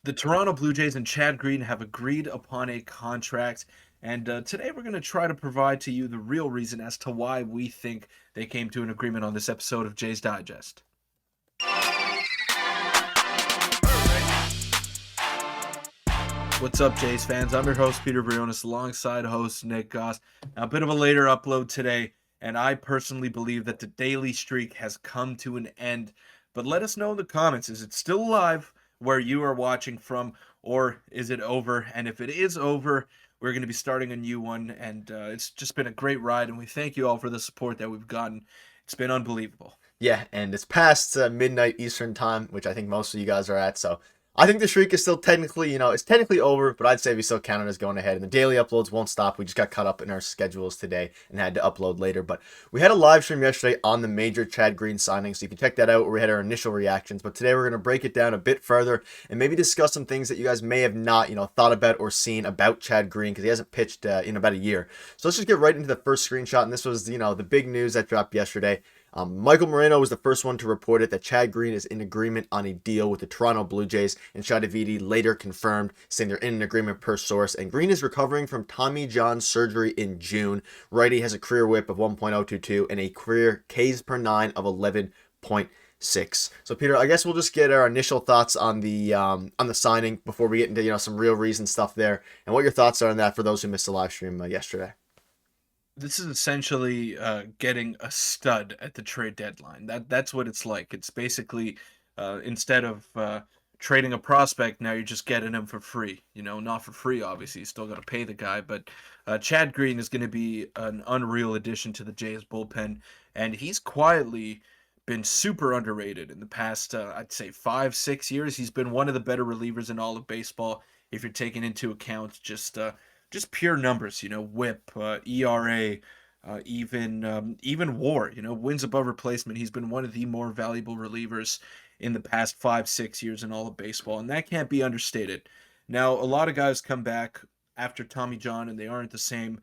The Toronto Blue Jays and Chad Green have agreed upon a contract, and today we're going to try to provide to you the real reason as to why we think they came to an agreement on this episode of Jays Digest. What's up, Jays fans? I'm your host, Peter Vryonis, alongside host Nick Gosse. Now, a bit of a later upload today, and I personally believe that the daily streak has come to an end. But let us know in the comments, is it still alive where you are watching from, or is it over? And if it is over, we're going to be starting a new one, and it's just been a great ride, and we thank you all for the support that we've gotten. It's been unbelievable. Yeah, and it's past midnight Eastern time, which I think most of you guys are at. So I think the streak is still technically, it's technically over, but I'd say we still count it as going ahead. And the daily uploads won't stop. We just got caught up in our schedules today and had to upload later. But we had a live stream yesterday on the major Chad Green signing, so you can check that out where we had our initial reactions. But today we're going to break it down a bit further and maybe discuss some things that you guys may have not, thought about or seen about Chad Green because he hasn't pitched in about a year. So let's just get right into the first screenshot. And this was, the big news that dropped yesterday. Michael Moreno was the first one to report it that Chad Green is in agreement on a deal with the Toronto Blue Jays, and Shadavidi later confirmed, saying they're in an agreement per source. And Green is recovering from Tommy John surgery in June. Righty has a career whip of 1.022 and a career Ks per 9 of 11.6. So Peter, I guess we'll just get our initial thoughts on the signing before we get into some real reason stuff there, and what your thoughts are on that for those who missed the live stream yesterday. This is essentially getting a stud at the trade deadline. That's what it's like. It's basically instead of trading a prospect, now you're just getting him for free. Not for free, obviously. You still got to pay the guy, but Chad Green is going to be an unreal addition to the Jays bullpen, and he's quietly been super underrated in the past, I'd say 5-6 years. He's been one of the better relievers in all of baseball if you're taking into account just pure numbers, WHIP, ERA, even WAR, wins above replacement. He's been one of the more valuable relievers in the past 5-6 years in all of baseball, and that can't be understated. Now, a lot of guys come back after Tommy John, and they aren't the same,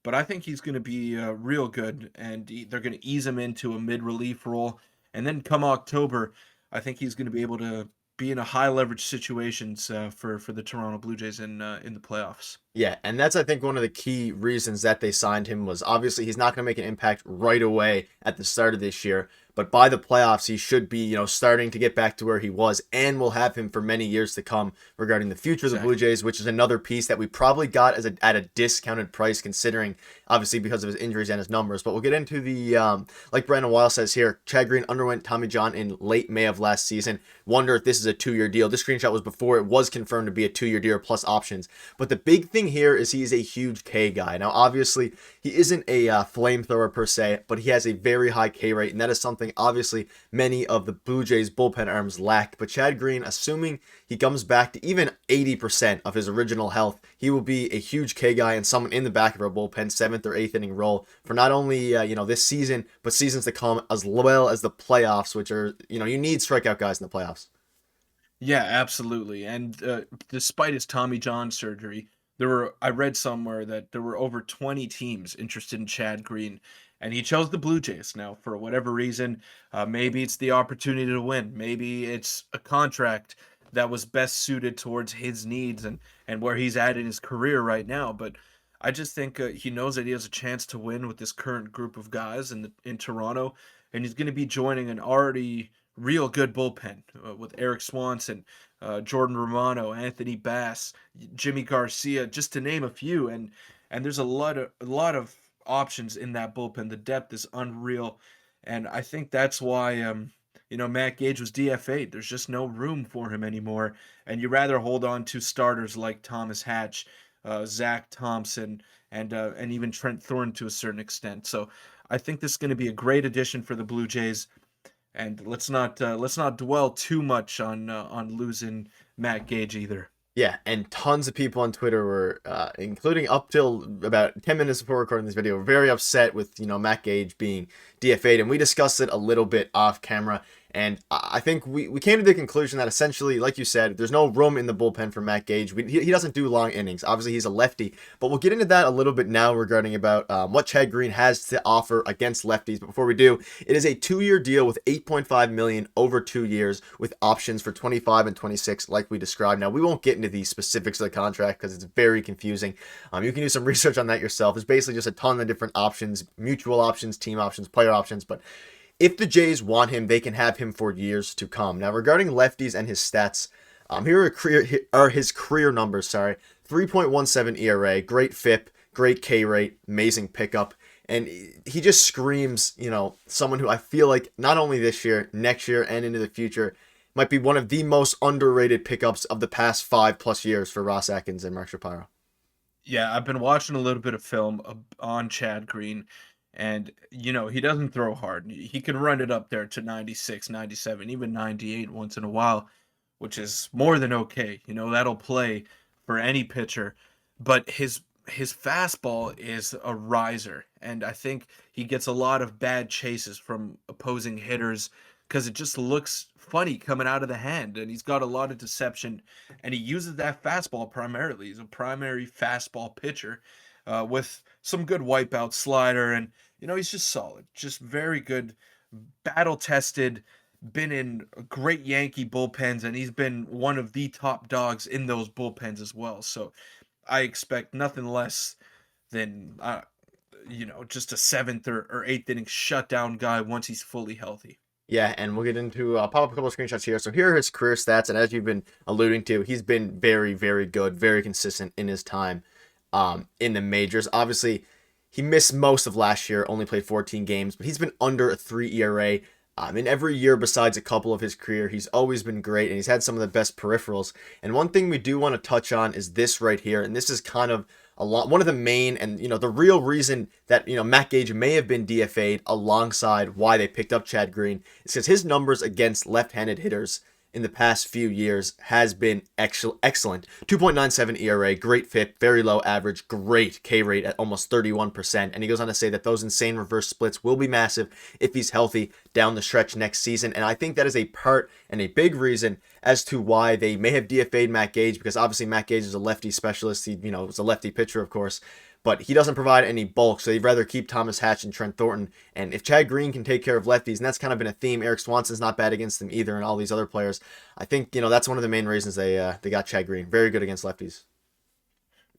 but I think he's going to be real good, and they're going to ease him into a mid-relief role, and then come October, I think he's going to be able to be in a high leverage situations for the Toronto Blue Jays in the playoffs. Yeah, and that's, I think, one of the key reasons that they signed him was obviously he's not going to make an impact right away at the start of this year, but by the playoffs, he should be, starting to get back to where he was, and we'll have him for many years to come regarding the future of the Blue Jays, which is another piece that we probably got at a discounted price, considering, obviously, because of his injuries and his numbers. But we'll get into the, like Brandon Weil says here, Chad Green underwent Tommy John in late May of last season. Wonder if this is a 2-year deal. This screenshot was before it was confirmed to be a 2-year deal plus options. But the big thing here is he is a huge K guy. Now, obviously, he isn't a flamethrower per se, but he has a very high K rate, and that is something obviously many of the Blue Jays bullpen arms lack. But Chad Green, assuming he comes back to even 80% of his original health, he will be a huge K guy and someone in the back of our bullpen, 7th or 8th inning role for not only this season, but seasons to come, as well as the playoffs, which are, you need strikeout guys in the playoffs. Yeah, absolutely. And despite his Tommy John surgery, I read somewhere that there were over 20 teams interested in Chad Green, and he chose the Blue Jays. Now, for whatever reason, maybe it's the opportunity to win. Maybe it's a contract that was best suited towards his needs and where he's at in his career right now. But I just think he knows that he has a chance to win with this current group of guys in Toronto, and he's going to be joining an already real good bullpen with Eric Swanson, Jordan Romano, Anthony Bass, Jimmy Garcia, just to name a few. And there's a lot of options in that bullpen. The depth is unreal, and I think that's why Matt Gage was DFA'd. There's just no room for him anymore, and you rather hold on to starters like Thomas Hatch, Zach Thompson, and even Trent Thorne to a certain extent. So I think this is going to be a great addition for the Blue Jays. And let's not dwell too much on losing Matt Gage either. Yeah, and tons of people on Twitter were, including up till about 10 minutes before recording this video, were very upset with, Matt Gage being DFA'd, and we discussed it a little bit off camera. And I think we came to the conclusion that essentially, like you said, there's no room in the bullpen for Matt Gage. He doesn't do long innings. Obviously, he's a lefty, but we'll get into that a little bit now regarding about what Chad Green has to offer against lefties. But before we do, it is a 2-year deal with 8.5 million over 2 years with options for 25 and 26, like we described. Now we won't get into the specifics of the contract because it's very confusing. You can do some research on that yourself. There's basically just a ton of different options, mutual options, team options, player options, but if the Jays want him, they can have him for years to come. Now, regarding lefties and his stats, here are his career numbers. Sorry, 3.17 ERA, great FIP, great K rate, amazing pickup, and he just screams, someone who I feel like not only this year, next year, and into the future might be one of the most underrated pickups of the past 5+ years for Ross Atkins and Mark Shapiro. Yeah, I've been watching a little bit of film on Chad Green, and he doesn't throw hard. He can run it up there to 96, 97, even 98 once in a while, which is more than okay. That'll play for any pitcher, but his fastball is a riser, and I think he gets a lot of bad chases from opposing hitters because it just looks funny coming out of the hand, and he's got a lot of deception, and he uses that fastball primarily. He's a primary fastball pitcher with some good wipeout slider, and he's just solid, just very good, battle tested. Been in great Yankee bullpens, and he's been one of the top dogs in those bullpens as well. So I expect nothing less than just a seventh or eighth inning shutdown guy once he's fully healthy. Yeah, and we'll get into pop up a couple of screenshots here. So here are his career stats, and as you've been alluding to, he's been very, very good, very consistent in his time in the majors. Obviously, he missed most of last year, only played 14 games, but he's been under a 3 ERA. In every year besides a couple of his career, he's always been great, and he's had some of the best peripherals. And one thing we do want to touch on is this right here, and this is kind of one of the main and the real reason that Matt Gage may have been DFA'd alongside why they picked up Chad Green is because his numbers against left-handed hitters in the past few years has been excellent. 2.97 ERA, great FIP, very low average, great K rate at almost 31%. And he goes on to say that those insane reverse splits will be massive if he's healthy down the stretch next season. And I think that is a part and a big reason as to why they may have DFA'd Matt Gage, because obviously Matt Gage is a lefty specialist. He, is a lefty pitcher, of course, but he doesn't provide any bulk, so they'd rather keep Thomas Hatch and Trent Thornton. And if Chad Green can take care of lefties, and that's kind of been a theme, Eric Swanson's not bad against them either, and all these other players, I think that's one of the main reasons they got Chad Green. Very good against lefties.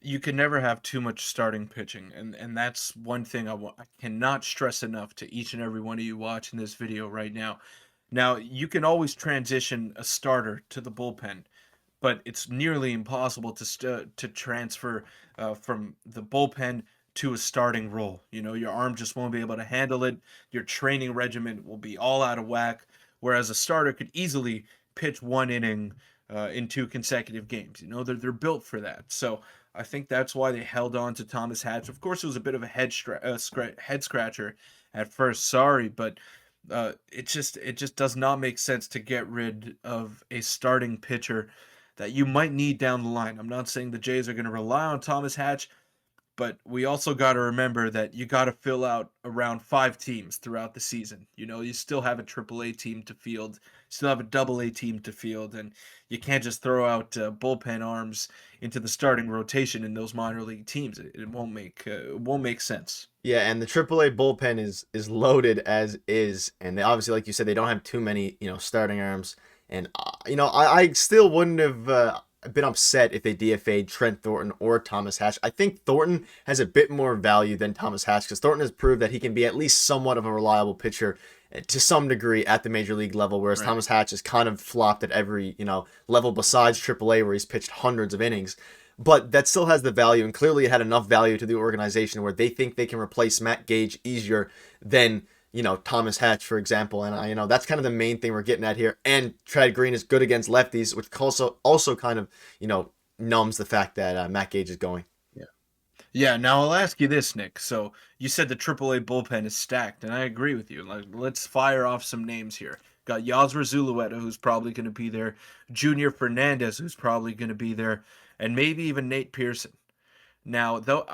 You can never have too much starting pitching, and that's one thing I cannot stress enough to each and every one of you watching this video right now. Now, you can always transition a starter to the bullpen, but it's nearly impossible to transfer from the bullpen to a starting role. Your arm just won't be able to handle it. Your training regimen will be all out of whack. Whereas a starter could easily pitch one inning in 2 consecutive games. They're built for that. So I think that's why they held on to Thomas Hatch. Of course, it was a bit of a head scratcher at first. Sorry, but it just does not make sense to get rid of a starting pitcher that you might need down the line. I'm not saying the Jays are going to rely on Thomas Hatch, but we also got to remember that you got to fill out around 5 teams throughout the season. You still have a AAA team to field, still have a AA team to field, and you can't just throw out bullpen arms into the starting rotation in those minor league teams. It won't make sense. Yeah, and the AAA bullpen is loaded as is, and they obviously, like you said, they don't have too many starting arms. And I still wouldn't have been upset if they DFA'd Trent Thornton or Thomas Hatch. I think Thornton has a bit more value than Thomas Hatch because Thornton has proved that he can be at least somewhat of a reliable pitcher to some degree at the major league level, whereas Right. Thomas Hatch has kind of flopped at every level besides AAA where he's pitched hundreds of innings. But that still has the value, and clearly it had enough value to the organization where they think they can replace Matt Gage easier than Thomas Hatch, for example. And that's kind of the main thing we're getting at here. And Chad Green is good against lefties, which also kind of numbs the fact that Matt Gage is going. Yeah. Yeah. Now I'll ask you this, Nick. So you said the AAA bullpen is stacked, and I agree with you. Like, let's fire off some names here. Got Yasser Zulueta, who's probably going to be there. Junior Fernandez, who's probably going to be there, and maybe even Nate Pearson. Now, though,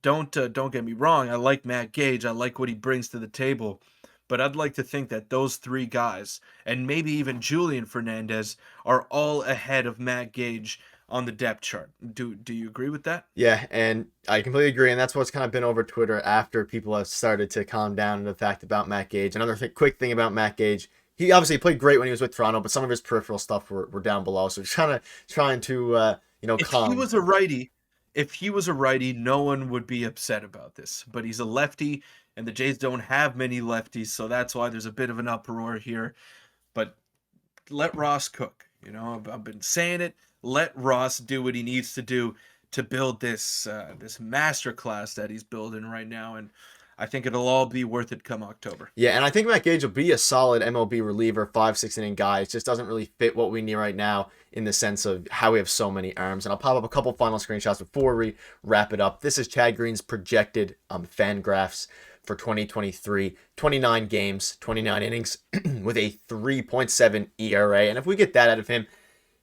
don't get me wrong. I like Matt Gage. I like what he brings to the table, but I'd like to think that those three guys, and maybe even Julian Fernandez, are all ahead of Matt Gage on the depth chart. Do you agree with that? Yeah, and I completely agree, and that's what's kind of been over Twitter after people have started to calm down the fact about Matt Gage. Another quick thing about Matt Gage, he obviously played great when he was with Toronto, but some of his peripheral stuff were down below. So just kind of trying to If he calm. was a righty, if he was a righty, no one would be upset about this. But he's a lefty, and the Jays don't have many lefties, so that's why there's a bit of an uproar here. But let Ross cook. I've been saying it. Let Ross do what he needs to do to build this master class that he's building right now, and I think it'll all be worth it come October. Yeah, and I think Matt Gage will be a solid MLB reliever, 5, 6 inning guy. It just doesn't really fit what we need right now in the sense of how we have so many arms. And I'll pop up a couple final screenshots before we wrap it up. This is Chad Green's projected fan graphs for 2023. 29 games, 29 innings with a 3.7 ERA. And if we get that out of him,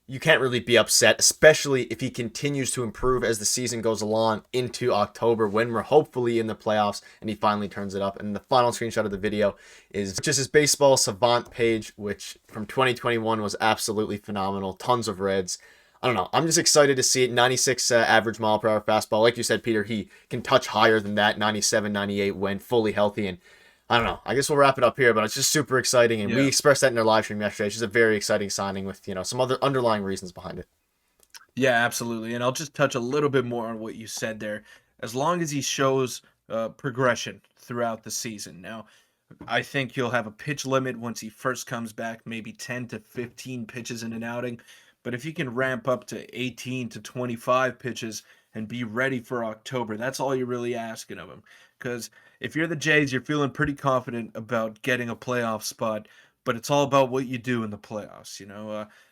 you can't really be upset, especially if he continues to improve as the season goes along into October when we're hopefully in the playoffs and he finally turns it up. And the final screenshot of the video is just his baseball savant page, which from 2021 was absolutely phenomenal. Tons of reds. I don't know. I'm just excited to see it. 96 average mile per hour fastball. Like you said, Peter, he can touch higher than that. 97, 98 when fully healthy. And I don't know. I guess we'll wrap it up here, but it's just super exciting, and we Yeah. expressed that in our live stream yesterday. It's just a very exciting signing with some other underlying reasons behind it. Yeah, absolutely. And I'll just touch a little bit more on what you said there. As long as he shows progression throughout the season. Now, I think he'll have a pitch limit once he first comes back, maybe 10 to 15 pitches in an outing. But if he can ramp up to 18 to 25 pitches and be ready for October, that's all you're really asking of him. Because if you're the Jays, you're feeling pretty confident about getting a playoff spot, but it's all about what you do in the playoffs.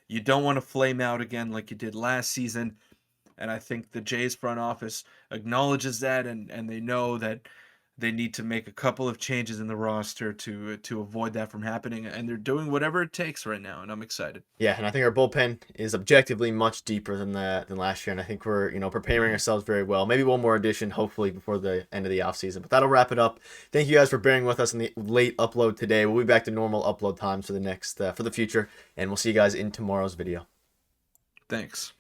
You don't want to flame out again like you did last season. And I think the Jays front office acknowledges that, and they know that they need to make a couple of changes in the roster to avoid that from happening, and they're doing whatever it takes right now, and I'm excited. Yeah, and I think our bullpen is objectively much deeper than last year, and I think we're preparing ourselves very well. Maybe one more addition, hopefully before the end of the offseason. But that'll wrap it up. Thank you guys for bearing with us in the late upload today. We'll be back to normal upload times for the future, and we'll see you guys in tomorrow's video. Thanks.